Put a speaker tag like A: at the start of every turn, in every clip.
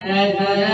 A: Radha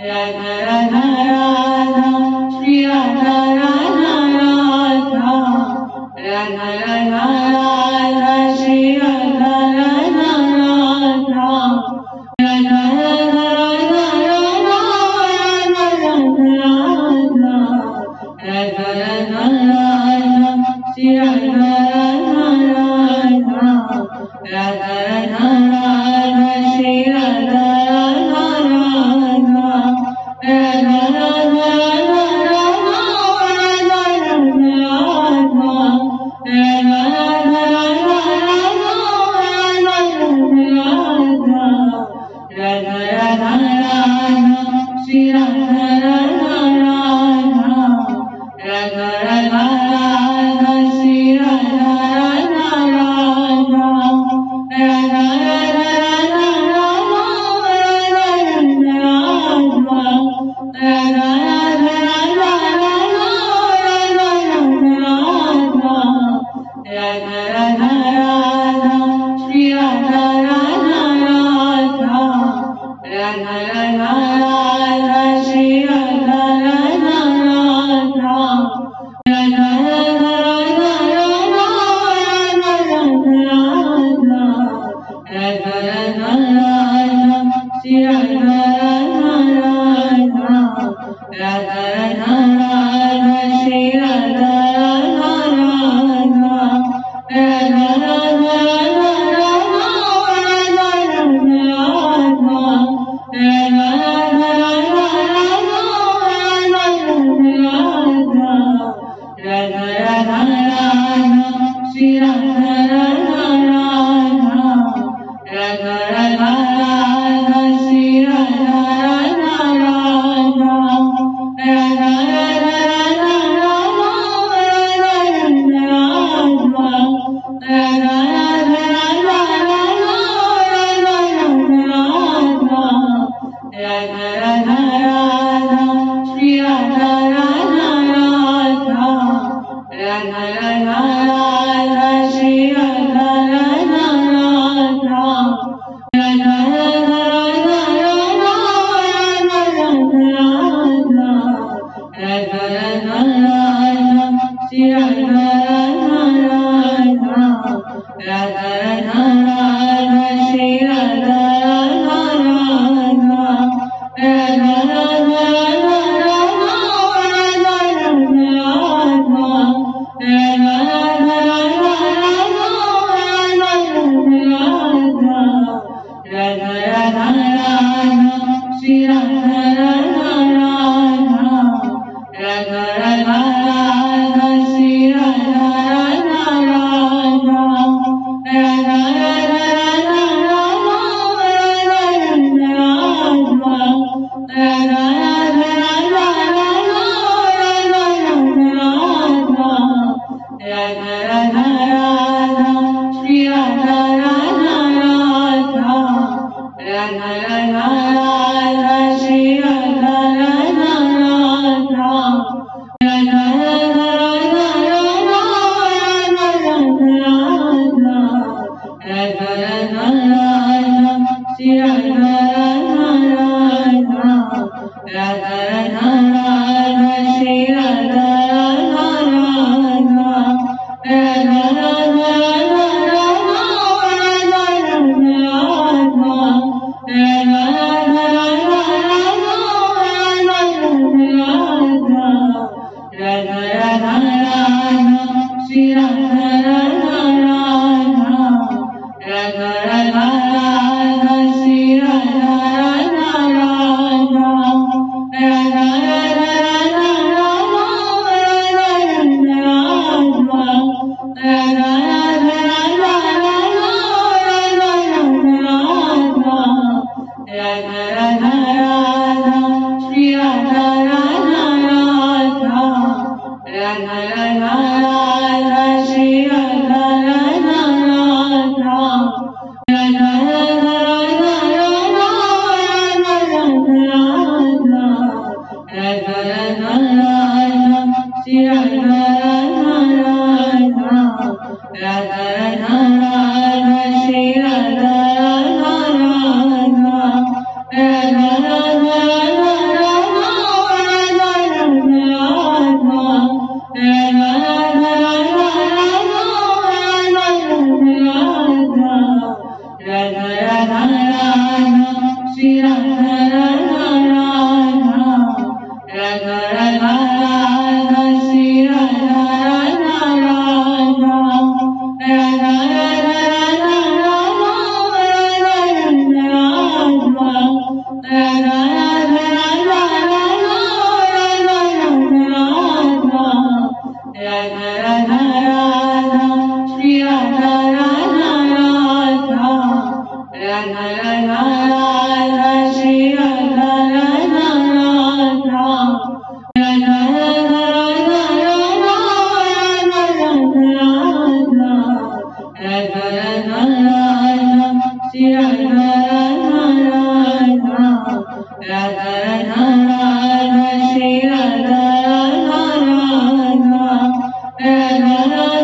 A: Radha Radha Radha, Shri Radha Radha Radha, Radha Radha Radha, Shri Radha Radha Radha, Radha Radha Radha Radha, Radha Radha Radha, Radha Radha Radha, Shri Radha Radha Radha, Radha Radha Radha, Shri Radha Radha Radha, Radha Radha Radha Radha, Radha Radha Radha Radha, Shri Radha Radha Radha, Radha Radha Radha, Shri Radha Radha Radha, Radha Radha Radha Radha, Radha Radha Radha, Radha Radha Radha, Shri Radha Radha Radha, Radha Radha Radha, Shri Radha Radha Radha, Radha Radha Radha Radha, Radha Radha Radha, Shri Radha Radha Radha, Radha Radha Radha, Shri Radha Radha Radha, Radha Radha Radha Radha Radha, Shri Radha Radha Radha, Radha Radha Radha, Shri Radha Radha Radha, Radha Radha Radha Radha, Radha Radha Radha Radha, Shri Radha Radha Radha, Radha Radha Radha, Shri Radha Radha Radha, Radha Radha Radha Radha, Radha Radha Radha, Shri Radha Radha Radha, Radha Radha Radha, Shri Radha Radha Radha, Radha Radha Radha Radha Radha Radha, Shri Radha Radha Radha, Radha Radha Radha, Shri Radha Radha Radha, Radha Radha Radha Radha, Radha Radha Radha, Radha Radha Radha, Shri Radha Radha Radha, Radha Radha Radha, Shri Radha Radha Radha, Radha Radha Radha Radha, Radha Radha Radha, Shri Radha Radha Radha, Radha Radha Radha, Shri Radha Radha Radha, Radha Radha Radha Radha Radha Radha, Shri Radha Radha Radha, Radha Radha Radha, Shri Radha Radha Radha, Radha Radha Radha Radha, Radha Radha Radha, Radha Radha Radha, Shri Radha Radha Radha, Radha Radha Radha, Shri Radha Radha Radha, Radha Radha Radha Radha, Radha Radha Radha, Shri Radha Radha Radha, Radha Radha Radha, Shri Radha Radha Radha, Radha Radha Radha, Radha Radha Radha Shri Radha Radha Radha Radha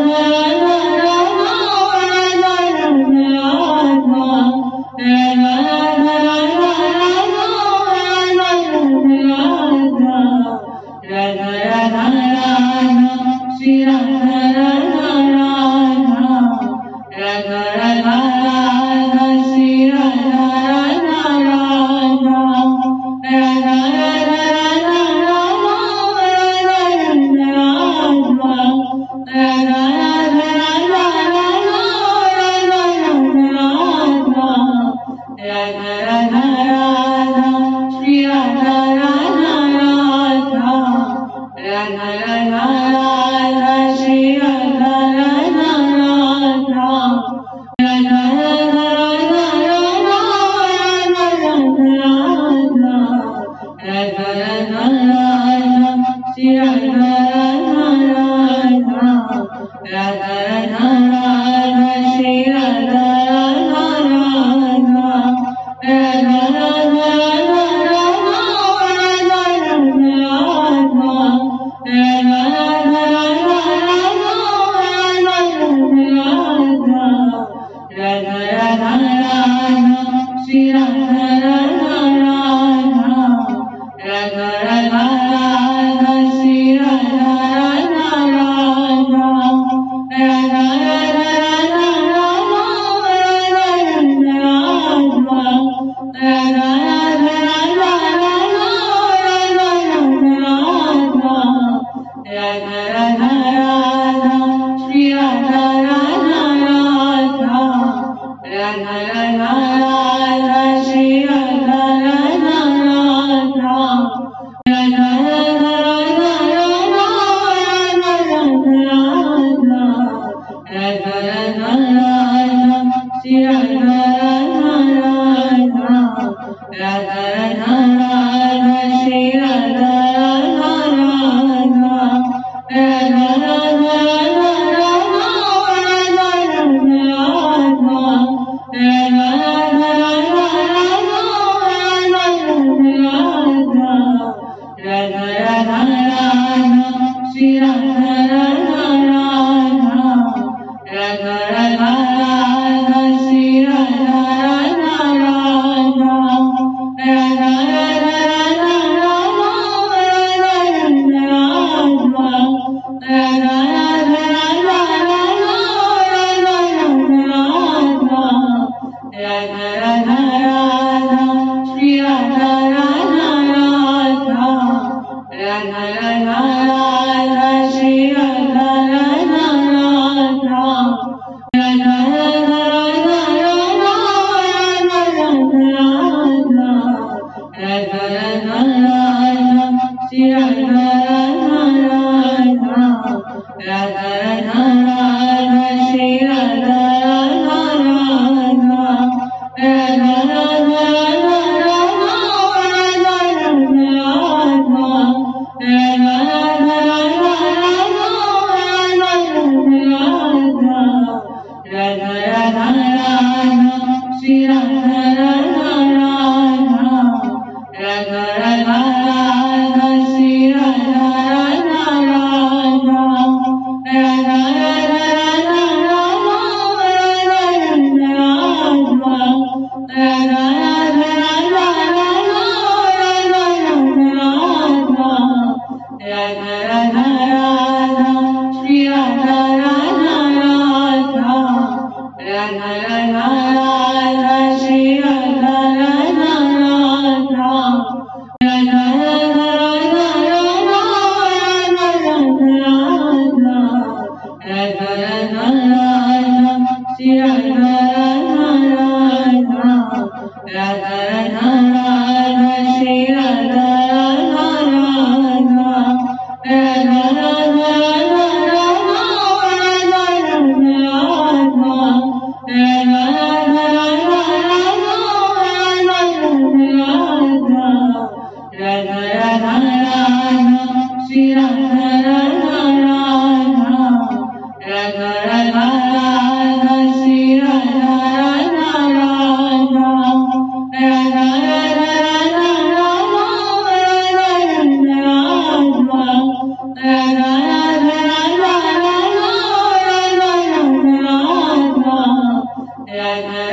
A: Radha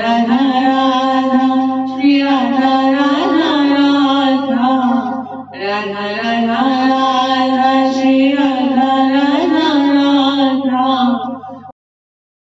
A: Radha Radha Shri Radha Radha